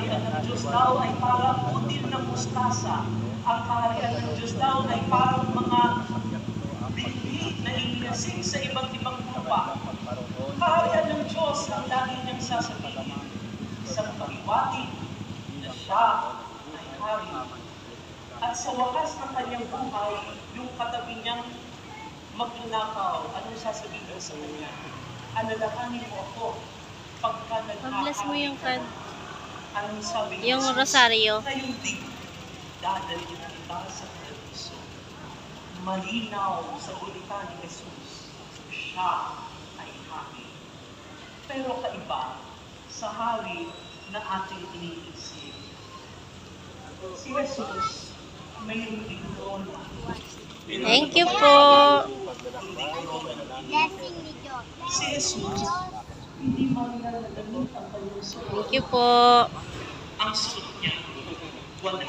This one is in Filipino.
kaharian ng Diyos daw ay parang util ng mustasa. Ang kaharian ng Diyos daw ay parang mga binhi na iniasing sa iba't ibang lupa. Kaharian ng Diyos ang lagi niyang sasabihin sa pahiwatig na siya ay hari. At sa wakas ng kanyang buhay, yung katabi niyang magnanakaw, anong sasabihin sa kanya? Alalahanin mo ako pagka Pag-bless mo yung ka. Anong sabi yung rosaryo. Ngayong di, dadalhin kita sa paradiso. Malinaw sa ulita ni Jesus, siya ay hari. Pero kaiba sa hari na ating iniisip. Si Jesus, mayroong digron. Thank you po. Blessing ni Diyos. Si Jesus, hindi man nalagamit ang kanyang suot. Thank you po. Ang suot niya, wala.